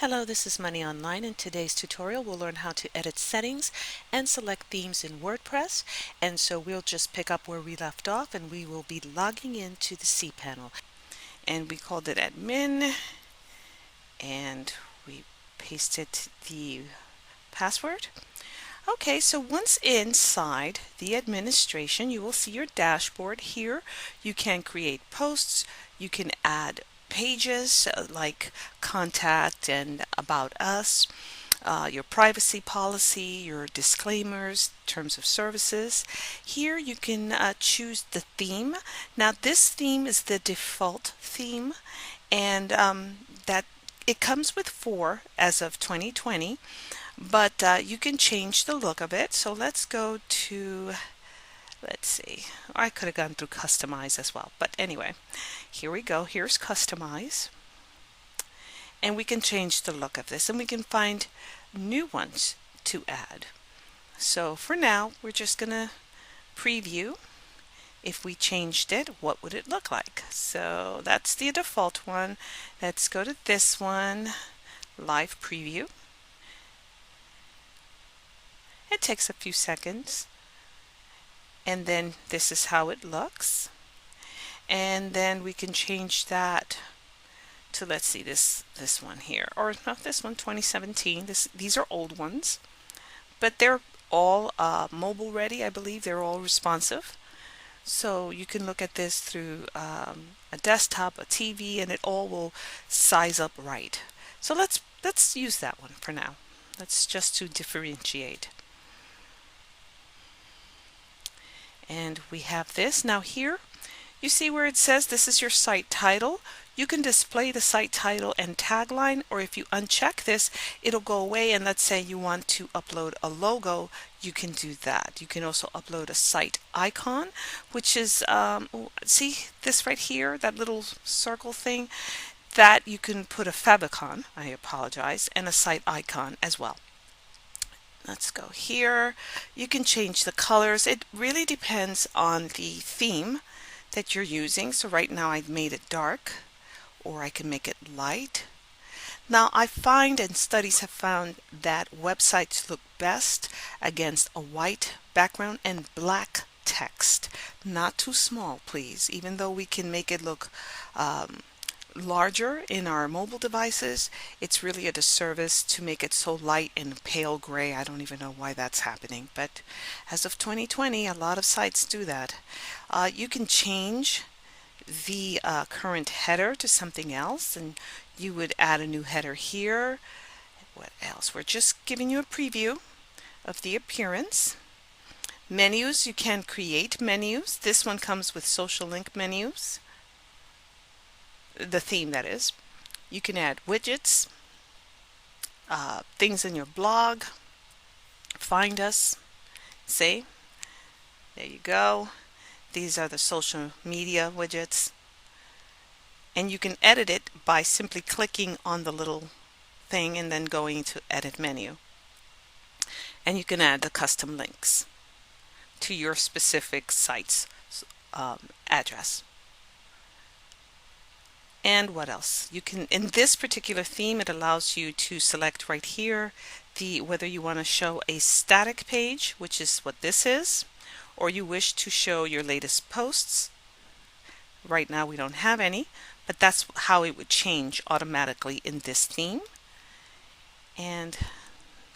Hello, this is Money Online. In today's tutorial, we'll learn how to edit settings and select themes in WordPress. And so we'll just pick up where we left off, and we will be logging into the cPanel. And we called it admin, and we pasted the password. Okay, so once inside the administration, you will see your dashboard here. You can create posts, you can add pages like contact and about us, your privacy policy, your disclaimers, terms of services. Here you can choose the theme. Now this theme is the default theme, and that it comes with 4 as of 2020, but you can change the look of it. So let's go to, let's see, I could have gone through customize as well, but anyway, here we go. Here's customize, and we can change the look of this, and we can find new ones to add. So for now, we're just gonna preview. If we changed it, what would it look like? So that's the default one. Let's go to this one, live preview. It takes a few seconds, and then this is how it looks. And then we can change that to, let's see, this one here, or not this one, 2017. These are old ones, but they're all mobile ready. I believe they're all responsive. So you can look at this through a desktop, a TV, and it all will size up right. So let's use that one for now. Let's just to differentiate. And we have this. Now here, you see where it says this is your site title. You can display the site title and tagline, or if you uncheck this, it'll go away. And let's say you want to upload a logo, you can do that. You can also upload a site icon, which is, see this right here, that little circle thing, that you can put a favicon, I apologize, and a site icon as well. Let's go here. You can change the colors. It really depends on the theme that you're using. So right now I've made it dark, or I can make it light. Now I find, and studies have found, that websites look best against a white background and black text. Not too small, please. Even though we can make it look larger in our mobile devices, it's really a disservice to make it so light and pale gray. I don't even know why that's happening, but as of 2020, a lot of sites do that. You can change the current header to something else, and you would add a new header here. What else? We're just giving you a preview of the appearance. Menus, you can create menus. This one comes with social link menus. The theme, that is. You can add widgets, things in your blog, find us, see, there you go. These are the social media widgets, and you can edit it by simply clicking on the little thing and then going to edit menu. And you can add the custom links to your specific site's address. And what else? You can, in this particular theme, it allows you to select right here whether you want to show a static page, which is what this is, or you wish to show your latest posts. Right now we don't have any, but that's how it would change automatically in this theme. And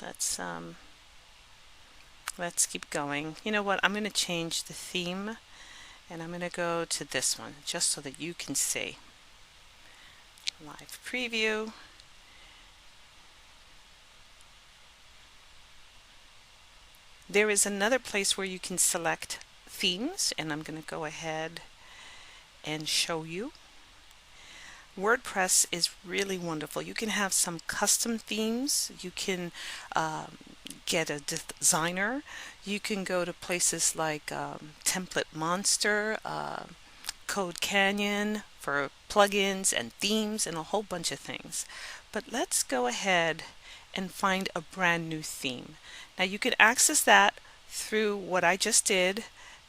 let's keep going. You know what? I'm going to change the theme, and I'm going to go to this one just so that you can see. Live preview. There is another place where you can select themes, and I'm going to go ahead and show you. WordPress is really wonderful. You can have some custom themes. You can get a designer. You can go to places like Template Monster, Code Canyon for plugins and themes and a whole bunch of things. But let's go ahead and find a brand new theme. Now you can access that through what I just did,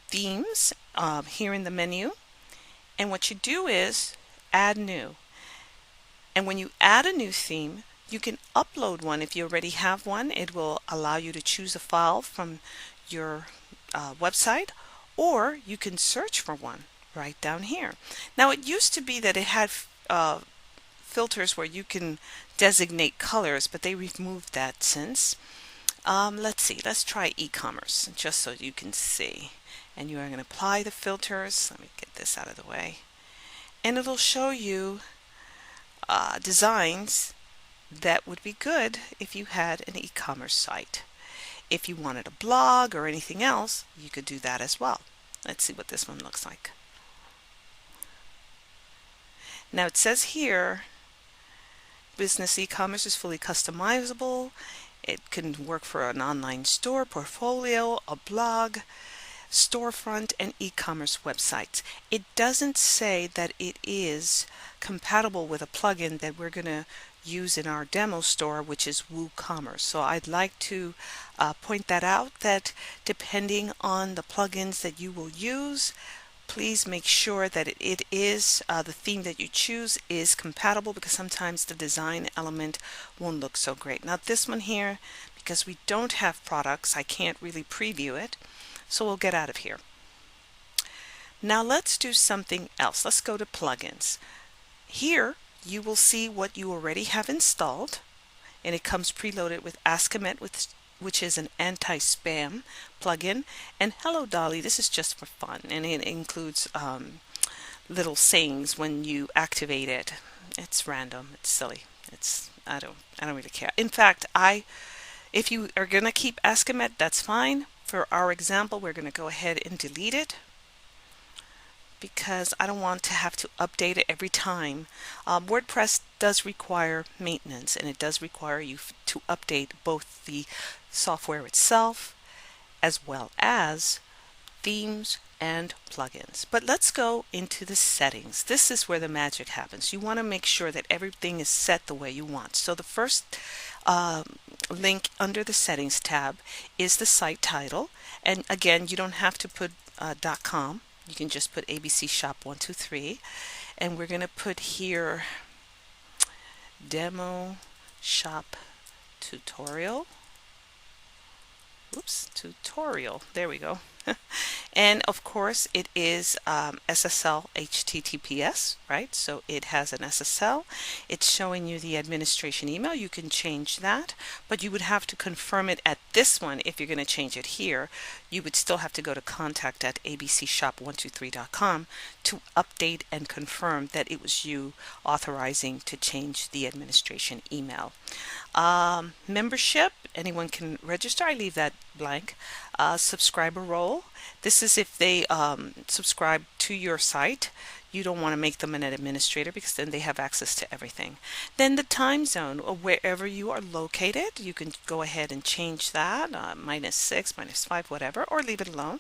themes, here in the menu. And what you do is add new. And when you add a new theme, You can upload one if you already have one. It will allow you to choose a file from your website, or you can search for one right down here. Now, it used to be that it had filters where you can designate colors, but they removed that since. Let's see, let's try e-commerce just so you can see. And you are going to apply the filters. Let me get this out of the way. And it'll show you designs that would be good if you had an e-commerce site. If you wanted a blog or anything else, you could do that as well. Let's see what this one looks like. Now it says here, business e-commerce is fully customizable. It can work for an online store, portfolio, a blog, storefront, and e-commerce websites. It doesn't say that it is compatible with a plugin that we're going to use in our demo store, which is WooCommerce. So I'd like to point that out, that depending on the plugins that you will use, please make sure that it is the theme that you choose is compatible, because sometimes the design element won't look so great. Now this one here, because we don't have products, I can't really preview it, so we'll get out of here. Now let's do something else. Let's go to plugins. Here you will see what you already have installed, and it comes preloaded with Ask-A-Met, which is an anti-spam plugin, and Hello Dolly. This is just for fun, and it includes little sayings when you activate it. It's random. It's silly. I don't really care. In fact, if you are going to keep Ask-A-Met, that's fine. For our example, we're going to go ahead and delete it, because I don't want to have to update it every time. WordPress does require maintenance, and it does require you to update both the software itself as well as themes and plugins. But let's go into the settings. This is where the magic happens. You want to make sure that everything is set the way you want. So the first link under the settings tab is the site title, and again, you don't have to put .com. You can just put ABC Shop 123, and we're going to put here Demo Shop Tutorial. Oops, tutorial. There we go. And of course it is SSL HTTPS, right? So it has an SSL. It's showing you the administration email. You can change that, but you would have to confirm it at this one. If you're going to change it here, you would still have to go to contact@abcshop123.com to update and confirm that it was you authorizing to change the administration email. Membership, anyone can register. I leave that blank. Subscriber role. This is if they subscribe to your site. You don't want to make them an administrator, because then they have access to everything. Then the time zone, or wherever you are located, you can go ahead and change that, -6, -5, whatever, or leave it alone.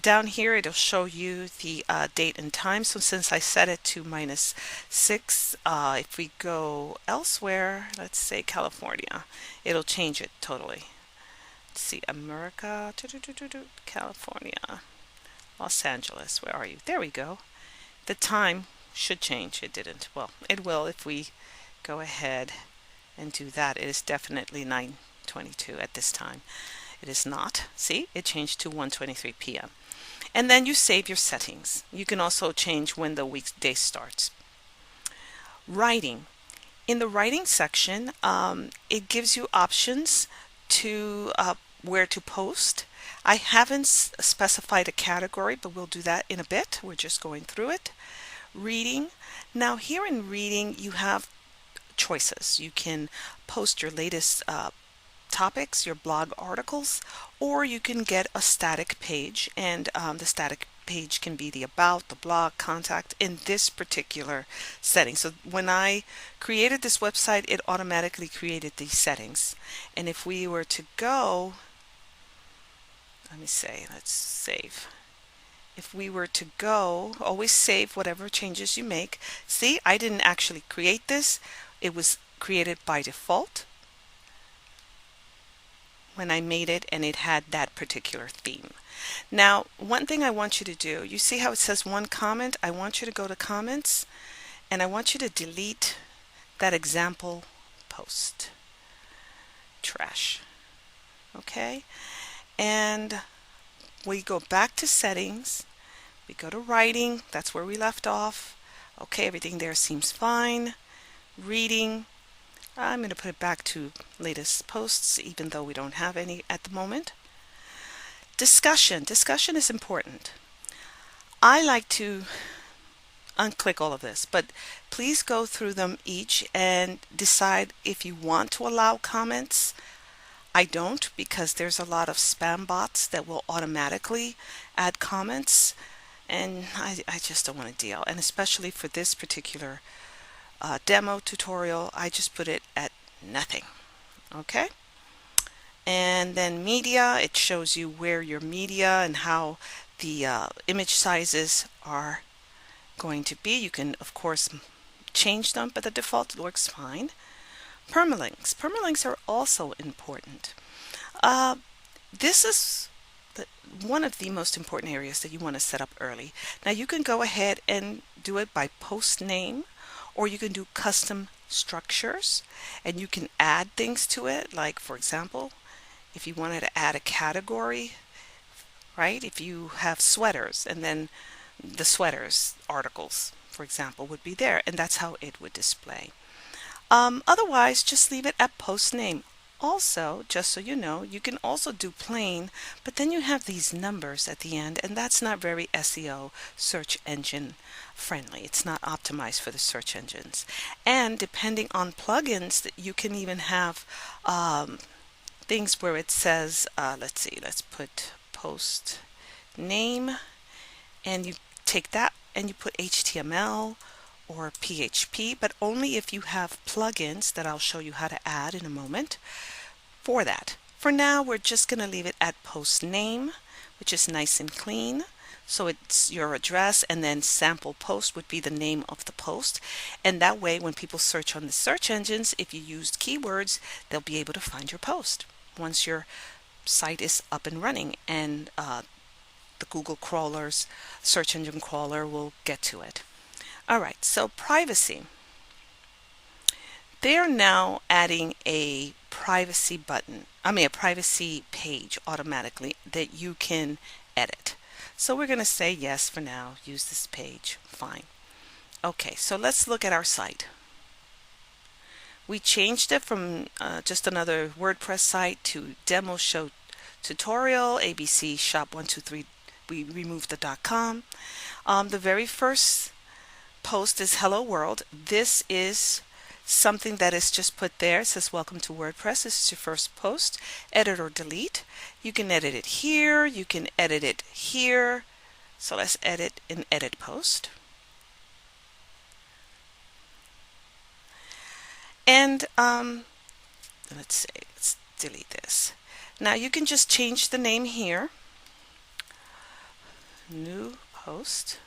Down here it'll show you the date and time. So since I set it to -6, if we go elsewhere, let's say California, it'll change it totally. Let's see, America, California, Los Angeles, where are you? There we go. The time should change. It didn't. Well, it will if we go ahead and do that. It is definitely 9:22 at this time. It is not. See, it changed to 1:23 p.m. And then you save your settings. You can also change when the weekday starts. Writing. In the writing section, it gives you options to where to post. I haven't specified a category, but we'll do that in a bit. We're just going through it. Reading. Now here in reading, you have choices. You can post your latest topics, your blog articles, or you can get a static page, and the static page can be the about, the blog, contact in this particular setting. So when I created this website, it automatically created these settings. And if we were to go, let me say, let's save. If we were to go, always save whatever changes you make. See, I didn't actually create this. It was created by default when I made it, and it had that particular theme. Now, one thing I want you to do, you see how it says one comment? I want you to go to comments, and I want you to delete that example post. Trash. Okay, and we go back to settings. We go to writing. That's where we left off. Okay, everything there seems fine. Reading. I'm going to put it back to latest posts, even though we don't have any at the moment. Discussion. Discussion is important. I like to unclick all of this, but please go through them each and decide if you want to allow comments. I don't, because there's a lot of spam bots that will automatically add comments, and I just don't want to deal. And especially for this particular demo tutorial, I just put it at nothing. Okay? And then media, it shows you where your media and how the image sizes are going to be. You can, of course, change them, but the default works fine. Permalinks. Permalinks are also important. This is one of the most important areas that you want to set up early. Now you can go ahead and do it by post name, or you can do custom structures and you can add things to it. Like, for example, if you wanted to add a category, right? If you have sweaters, and then the sweaters articles, for example, would be there, and that's how it would display. Otherwise, just leave it at post name. Also, just so you know, you can also do plain, but then you have these numbers at the end, and that's not very SEO, search engine friendly. It's not optimized for the search engines. And depending on plugins, you can even have things where it says, let's see, let's put post name, and you take that and you put HTML or PHP, but only if you have plugins that I'll show you how to add in a moment for that. For now, we're just going to leave it at post name, which is nice and clean. So it's your address, and then sample post would be the name of the post. And that way, when people search on the search engines, if you used keywords, they'll be able to find your post once your site is up and running, and the Google crawlers, search engine crawler, will get to it. All right, so privacy. They're now adding a privacy button, a privacy page automatically that you can edit. So we're going to say yes for now, use this page, fine. Okay, so let's look at our site. We changed it from just another WordPress site to demo show tutorial, ABC shop 123. We removed the .com. The very first post is hello world. This is something that is just put there. It says welcome to WordPress. This is your first post. Edit or delete. You can edit it here. You can edit it here. So let's edit in edit post. And let's see, let's delete this. Now you can just change the name here. New post.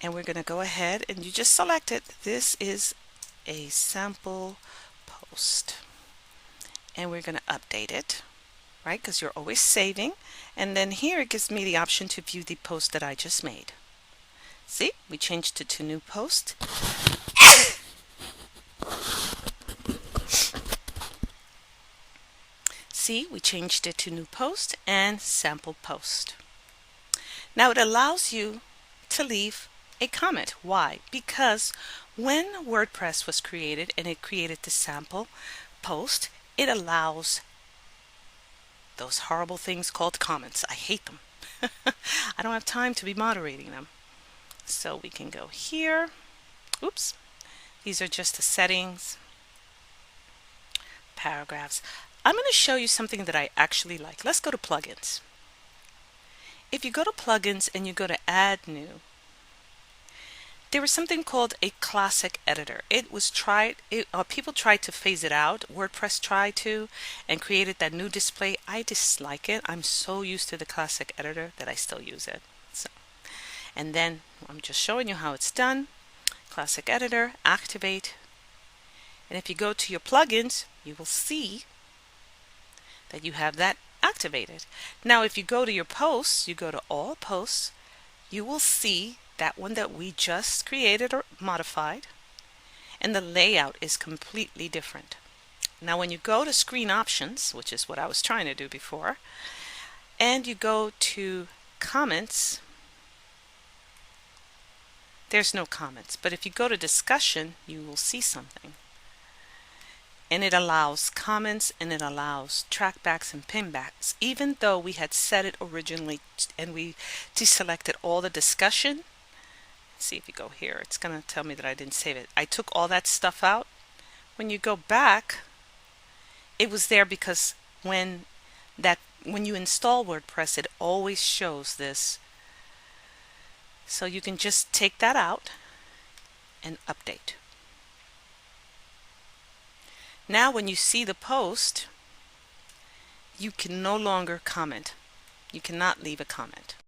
And we're going to go ahead and you just select it. This is a sample post. And we're going to update it, right? Because you're always saving. And then here it gives me the option to view the post that I just made. See, we changed it to new post. See, we changed it to new post and sample post. Now it allows you to leave a comment. Why? Because when WordPress was created and it created the sample post, it allows those horrible things called comments. I hate them. I don't have time to be moderating them. So we can go here. Oops. These are just the settings. Paragraphs. I'm going to show you something that I actually like. Let's go to plugins. If you go to plugins and you go to add new, there was something called a classic editor. It was people tried to phase it out. WordPress tried to and created that new display. I dislike it. I'm so used to the classic editor that I still use it. So, and then I'm just showing you how it's done. Classic editor, activate. And if you go to your plugins, you will see that you have that activated. Now if you go to your posts, you go to all posts, you will see that one that we just created or modified, and the layout is completely different. Now when you go to screen options, which is what I was trying to do before, and you go to comments, there's no comments, but if you go to discussion, you will see something. And it allows comments and it allows trackbacks and pinbacks. Even though we had set it originally and we deselected all the discussion, see if you go here, it's going to tell me that I didn't save it. I took all that stuff out. When you go back, it was there because when you install WordPress, it always shows this. So you can just take that out and update. Now when you see the post, you can no longer comment. You cannot leave a comment.